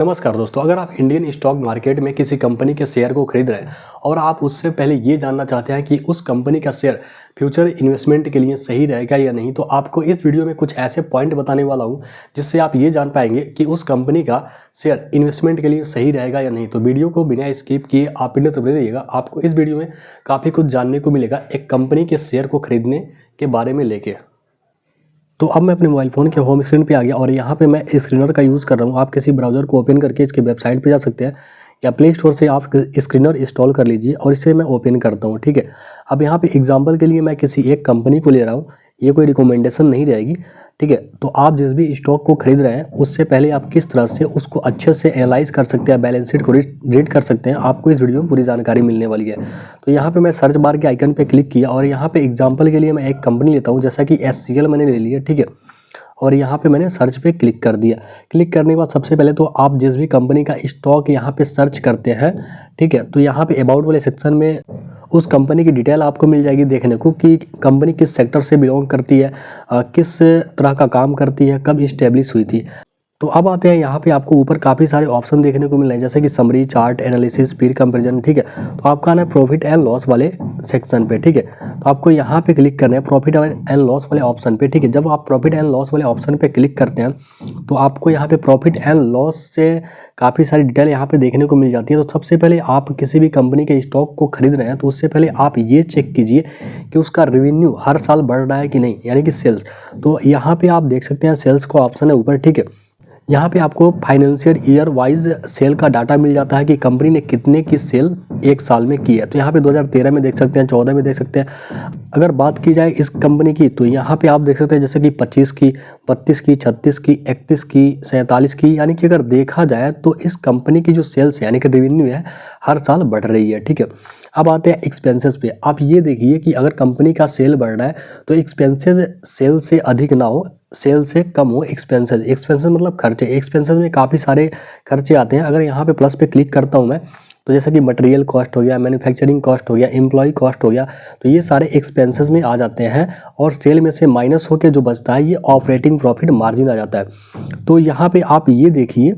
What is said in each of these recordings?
नमस्कार दोस्तों, अगर आप इंडियन स्टॉक मार्केट में किसी कंपनी के शेयर को खरीद रहे हैं और आप उससे पहले ये जानना चाहते हैं कि उस कंपनी का शेयर फ्यूचर इन्वेस्टमेंट के लिए सही रहेगा या नहीं, तो आपको इस वीडियो में कुछ ऐसे पॉइंट बताने वाला हूं जिससे आप ये जान पाएंगे कि उस कंपनी का शेयर इन्वेस्टमेंट के लिए सही रहेगा या नहीं। तो वीडियो को बिना स्किप किए आप इंडिया तक रहिएगा। आपको इस वीडियो में काफ़ी कुछ जानने को मिलेगा एक कंपनी के शेयर को खरीदने के बारे में लेके। तो अब मैं अपने मोबाइल फ़ोन के होम स्क्रीन पे आ गया और यहाँ पे मैं स्क्रीनर का यूज़ कर रहा हूँ। आप किसी ब्राउज़र को ओपन करके इसके वेबसाइट पे जा सकते हैं या प्ले स्टोर से आप स्क्रीनर इंस्टॉल कर लीजिए और इसे मैं ओपन करता हूँ। ठीक है, अब यहाँ पे एग्जांपल के लिए मैं किसी एक कंपनी को ले रहा हूँ, ये कोई रिकमेंडेशन नहीं रहेगी। ठीक है, तो आप जिस भी स्टॉक को खरीद रहे हैं उससे पहले आप किस तरह से उसको अच्छे से एनालाइज कर सकते हैं, बैलेंस शीट को रीड कर सकते हैं, आपको इस वीडियो में पूरी जानकारी मिलने वाली है। तो यहाँ पे मैं सर्च बार के आइकन पे क्लिक किया और यहाँ पे एग्जांपल के लिए मैं एक कंपनी लेता हूँ, जैसा कि SCL मैंने ले लिया। ठीक है, और यहाँ पे मैंने सर्च पे क्लिक कर दिया। क्लिक करने के बाद सबसे पहले तो आप जिस भी कंपनी का स्टॉक यहाँ पे सर्च करते हैं, ठीक है, तो यहाँ पे अबाउट वाले सेक्शन में उस कंपनी की डिटेल आपको मिल जाएगी देखने को कि कंपनी किस सेक्टर से बिलोंग करती है, किस तरह का काम करती है, कब इस्टेब्लिश हुई थी। तो अब आते हैं यहाँ पे आपको ऊपर काफ़ी सारे ऑप्शन देखने को मिल रहे हैं, जैसे कि समरी, चार्ट एनालिसिस, पीर कंपैरिजन। ठीक है, तो आपका आना है प्रॉफिट एंड लॉस वाले सेक्शन पे। ठीक है, तो आपको यहाँ पे क्लिक करना है प्रॉफिट एंड लॉस वाले ऑप्शन पे। ठीक है, जब आप प्रॉफिट एंड लॉस वाले ऑप्शन पे क्लिक करते हैं तो आपको यहाँ पे प्रॉफिट एंड लॉस से काफ़ी सारी डिटेल यहाँ पे देखने को मिल जाती है। तो सबसे पहले आप किसी भी कंपनी के स्टॉक को खरीद रहे हैं तो उससे पहले आप ये चेक कीजिए कि उसका रेवेन्यू हर साल बढ़ रहा है कि नहीं, यानी कि सेल्स। तो यहाँ पे आप देख सकते हैं सेल्स का ऑप्शन है ऊपर। ठीक है, यहाँ पे आपको फाइनेंशियल ईयर वाइज सेल का डाटा मिल जाता है कि कंपनी ने कितने की सेल एक साल में की है। तो यहाँ पे 2013 में देख सकते हैं, 14 में देख सकते हैं। अगर बात की जाए इस कंपनी की तो यहाँ पे आप देख सकते हैं जैसे कि 25 की, 32 की, 36 की, 31 की, 47 की, यानी कि अगर देखा जाए तो इस कंपनी की जो सेल्स है यानी कि रेवेन्यू है हर साल बढ़ रही है। ठीक है, अब आते हैं एक्सपेंसेस पे। आप ये देखिए कि अगर कंपनी का सेल बढ़ रहा है तो एक्सपेंसेस सेल से अधिक ना हो, सेल से कम हो। एक्सपेंसेस मतलब खर्चे। एक्सपेंसेस में काफ़ी सारे खर्चे आते हैं। अगर यहाँ पे प्लस पे क्लिक करता हूँ मैं तो जैसे कि मटेरियल कॉस्ट हो गया, मैन्युफैक्चरिंग कॉस्ट हो गया, एम्प्लॉय कॉस्ट हो गया, तो ये सारे एक्सपेंसेस में आ जाते हैं और सेल में से माइनस होकर जो बचता है ये ऑपरेटिंग प्रॉफिट मार्जिन आ जाता है। तो यहाँ पे आप ये देखिए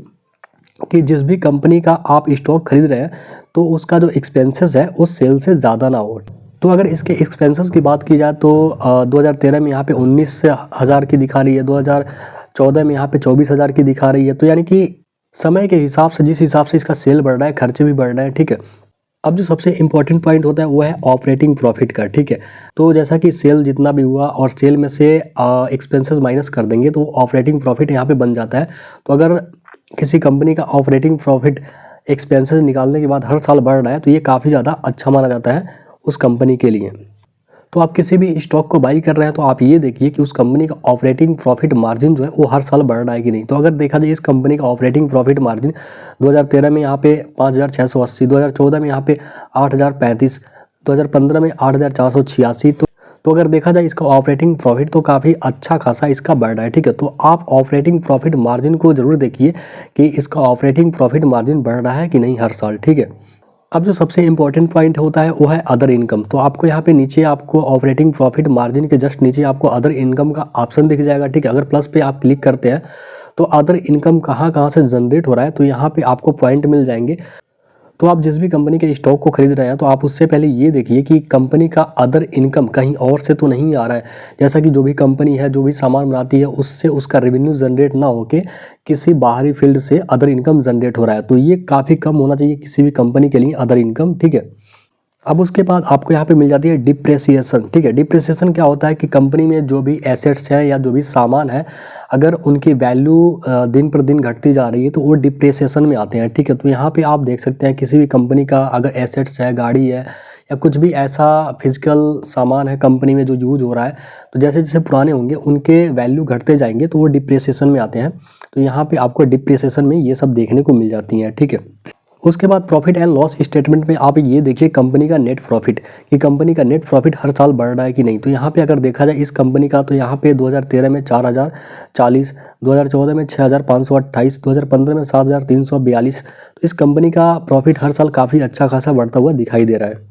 कि जिस भी कंपनी का आप स्टॉक खरीद रहे हैं तो उसका जो एक्सपेंसेस है वो सेल से ज़्यादा ना हो। तो अगर इसके एक्सपेंसेस की बात की जाए तो 2013 में यहाँ पे 19,000 की दिखा रही है, 2014 में यहाँ पे 24,000 की दिखा रही है। तो यानी कि समय के हिसाब से जिस हिसाब से इसका सेल बढ़ रहा है खर्चे भी बढ़ रहे हैं। ठीक है, अब जो सबसे इम्पॉर्टेंट पॉइंट होता है वो है ऑपरेटिंग प्रॉफिट का। ठीक है, तो जैसा कि सेल जितना भी हुआ और सेल में से एक्सपेंसेस माइनस कर देंगे तो ऑपरेटिंग प्रॉफिट यहाँ पे बन जाता है। तो अगर किसी कंपनी का ऑपरेटिंग प्रॉफिट एक्सपेंसेस निकालने के बाद हर साल बढ़ रहा है तो ये काफ़ी ज़्यादा अच्छा माना जाता है उस कंपनी के लिए। तो आप किसी भी स्टॉक को बाई कर रहे हैं तो आप ये देखिए कि उस कंपनी का ऑपरेटिंग प्रॉफिट मार्जिन जो है वो हर साल बढ़ रहा है कि नहीं। तो अगर देखा जाए इस कंपनी का ऑपरेटिंग प्रॉफिट मार्जिन 2013 में यहाँ पे 5,680, 2014 में यहाँ पे 8,035, 2015 में 8,486। तो अगर देखा जाए इसका ऑपरेटिंग प्रॉफिट तो काफ़ी अच्छा खासा इसका बढ़ रहा है। ठीक है, तो आप ऑपरेटिंग प्रॉफिट मार्जिन को ज़रूर देखिए कि इसका ऑपरेटिंग प्रॉफिट मार्जिन बढ़ रहा है कि नहीं हर साल। ठीक है, अब जो सबसे इम्पॉर्टेंट पॉइंट होता है वो है अदर इनकम। तो आपको यहाँ पे नीचे आपको ऑपरेटिंग प्रॉफिट मार्जिन के जस्ट नीचे आपको अदर इनकम का ऑप्शन दिख जाएगा। ठीक है, अगर प्लस पे आप क्लिक करते हैं तो अदर इनकम कहाँ से जनरेट हो रहा है तो यहाँ पे आपको पॉइंट मिल जाएंगे। तो आप जिस भी कंपनी के स्टॉक को खरीद रहे हैं तो आप उससे पहले ये देखिए कि कंपनी का अदर इनकम कहीं और से तो नहीं आ रहा है, जैसा कि जो भी कंपनी है जो भी सामान बनाती है उससे उसका रेवेन्यू जनरेट ना होके किसी बाहरी फील्ड से अदर इनकम जनरेट हो रहा है। तो ये काफ़ी कम होना चाहिए किसी भी कंपनी के लिए अदर इनकम। ठीक है, अब उसके बाद आपको यहाँ पे मिल जाती है डिप्रेसिएशन। ठीक है, डिप्रेसिएशन क्या होता है कि कंपनी में जो भी एसेट्स हैं या जो भी सामान है अगर उनकी वैल्यू दिन पर दिन घटती जा रही है तो वो डिप्रेसिएशन में आते हैं। ठीक है, तो यहाँ पे आप देख सकते हैं किसी भी कंपनी का अगर एसेट्स है, गाड़ी है या कुछ भी ऐसा फिजिकल सामान है कंपनी में जो यूज हो रहा है, तो जैसे जैसे पुराने होंगे उनके वैल्यू घटते जाएंगे तो वो डिप्रेसिएशन में आते हैं। तो यहाँ पे आपको डिप्रेसिएशन में ये सब देखने को मिल जाती हैं। ठीक है, उसके बाद प्रॉफिट एंड लॉस स्टेटमेंट में आप ये देखिए कंपनी का नेट प्रॉफिट, कि कंपनी का नेट प्रॉफिट हर साल बढ़ रहा है कि नहीं। तो यहाँ पे अगर देखा जाए इस कंपनी का तो यहाँ पे 2013 में 4,040, 2014 में 6,528, 2015 में 7,342। तो इस कंपनी का प्रॉफिट हर साल काफ़ी अच्छा खासा बढ़ता हुआ दिखाई दे रहा है।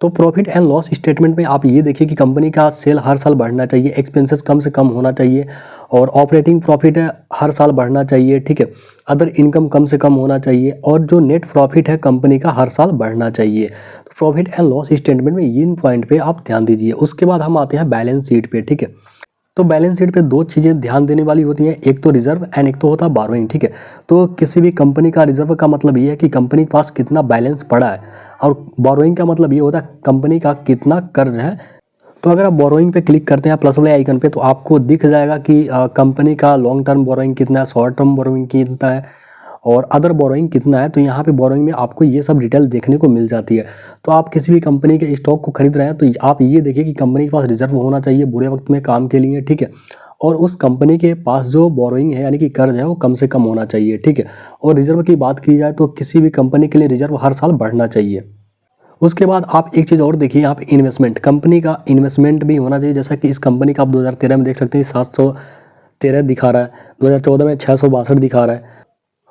तो प्रॉफिट एंड लॉस स्टेटमेंट में आप ये देखिए कि कंपनी का सेल हर साल बढ़ना चाहिए, एक्सपेंसेस कम से कम होना चाहिए और ऑपरेटिंग प्रॉफिट है हर साल बढ़ना चाहिए, ठीक है। अदर इनकम कम से कम होना चाहिए और जो नेट प्रॉफिट है कंपनी का हर साल बढ़ना चाहिए। तो प्रॉफिट एंड लॉस स्टेटमेंट में इन पॉइंट पे आप ध्यान दीजिए। उसके बाद हम आते हैं बैलेंस शीट पे, ठीक है। तो बैलेंस शीट पे दो चीज़ें ध्यान देने वाली होती हैं, एक तो रिजर्व एंड एक तो होता है बोरोइंग, ठीक है। तो किसी भी कंपनी का रिजर्व का मतलब ये है कि कंपनी के पास कितना बैलेंस पड़ा है, और बोरोइंग का मतलब ये होता है कंपनी का कितना कर्ज है। तो अगर आप बोरोइंग पे क्लिक करते हैं प्लस वाले आइकन पे, तो आपको दिख जाएगा कि कंपनी का लॉन्ग टर्म बोरोइंग कितना है, शॉर्ट टर्म बोरोइंग कितना है और अदर बोरोइंग कितना है। तो यहाँ पे बोरोइंग में आपको ये सब डिटेल देखने को मिल जाती है। तो आप किसी भी कंपनी के स्टॉक को खरीद रहे हैं तो आप ये देखिए कि कंपनी के पास रिजर्व होना चाहिए बुरे वक्त में काम के लिए, ठीक है। और उस कंपनी के पास जो बोरोइंग है यानी कि कर्ज है वो कम से कम होना चाहिए, ठीक है। और रिजर्व की बात की जाए तो किसी भी कंपनी के लिए रिजर्व हर साल बढ़ना चाहिए। उसके बाद आप एक चीज़ और देखिए, यहाँ पे इन्वेस्टमेंट, कंपनी का इन्वेस्टमेंट भी होना चाहिए। जैसा कि इस कंपनी का आप 2013 में देख सकते हैं 713 दिखा रहा है, 2014 में 662 दिखा रहा है।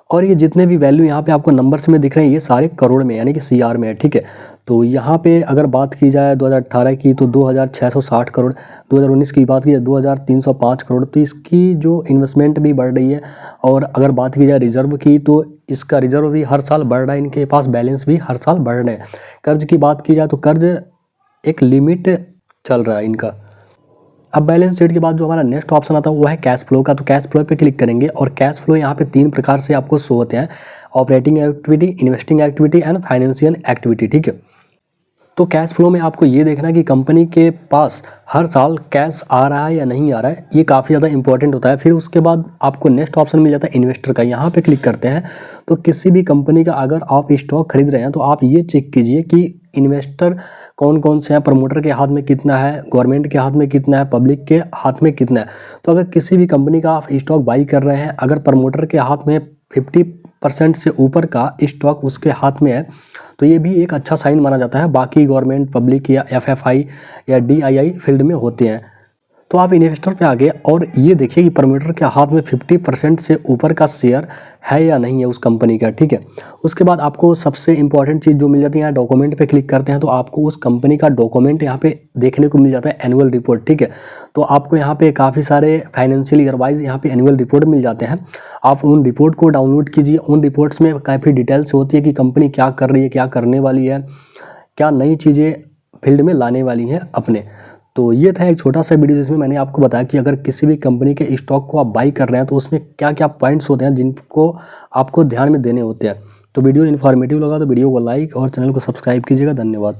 और ये जितने भी वैल्यू यहाँ पे आपको नंबर्स में दिख रहे हैं ये सारे करोड़ में यानी कि सीआर में है, ठीक है। तो यहाँ पे अगर बात की जाए 2018 की तो 2660 करोड़, 2019 की बात की जाए 2305 करोड़। तो इसकी जो इन्वेस्टमेंट भी बढ़ रही है। और अगर बात की जाए रिजर्व की तो इसका रिजर्व भी हर साल बढ़ रहा है, इनके पास बैलेंस भी हर साल बढ़ रहे हैं। कर्ज की बात की जाए तो कर्ज एक लिमिट चल रहा है इनका। अब बैलेंस शीट के बाद जो हमारा नेक्स्ट ऑप्शन आता है वो है कैश फ्लो का। तो कैश फ्लो पे क्लिक करेंगे और कैश फ्लो यहाँ पे 3 प्रकार से आपको शो होते हैं, operating activity, investing activity and financial activity, ठीक है। तो कैश फ्लो में आपको ये देखना है कि कंपनी के पास हर साल कैश आ रहा है या नहीं आ रहा है, ये काफ़ी ज़्यादा इंपॉर्टेंट होता है। फिर उसके बाद आपको नेक्स्ट ऑप्शन मिल जाता है इन्वेस्टर का। यहाँ पे क्लिक करते हैं तो किसी भी कंपनी का अगर आप स्टॉक खरीद रहे हैं तो आप ये चेक कीजिए कि इन्वेस्टर कौन कौन से हैं, प्रमोटर के हाथ में कितना है, गवर्नमेंट के हाथ में कितना है, पब्लिक के हाथ में कितना है। तो अगर किसी भी कंपनी का आप स्टॉक बाई कर रहे हैं, अगर प्रमोटर के हाथ में 50% से ऊपर का स्टॉक उसके हाथ में है तो ये भी एक अच्छा साइन माना जाता है। बाकी गवर्नमेंट, पब्लिक या एफएफआई या डीआईआई फील्ड में होते हैं। तो आप इन्वेस्टर पे आ गए और ये देखिए कि प्रमोटर के हाथ में 50% से ऊपर का शेयर है या नहीं है उस कंपनी का, ठीक है। उसके बाद आपको सबसे इंपॉर्टेंट चीज़ जो मिल जाती है, यहाँ डॉक्यूमेंट पे क्लिक करते हैं तो आपको उस कंपनी का डॉक्यूमेंट यहाँ पे देखने को मिल जाता है, एनुअल रिपोर्ट, ठीक है। तो आपको यहाँ पे काफ़ी सारे फाइनेंशियल ईयर वाइज यहाँ पे एनुअल रिपोर्ट मिल जाते हैं। आप उन रिपोर्ट को डाउनलोड कीजिए। उन रिपोर्ट्स में काफ़ी डिटेल्स होती है कि कंपनी क्या कर रही है, क्या करने वाली है, क्या नई चीज़ें फील्ड में लाने वाली हैं अपने। तो ये था एक छोटा सा वीडियो जिसमें मैंने आपको बताया कि अगर किसी भी कंपनी के स्टॉक को आप बाई कर रहे हैं तो उसमें क्या क्या पॉइंट्स होते हैं जिनको आपको ध्यान में देने होते हैं। तो वीडियो इन्फॉर्मेटिव लगा तो वीडियो को लाइक और चैनल को सब्सक्राइब कीजिएगा। धन्यवाद।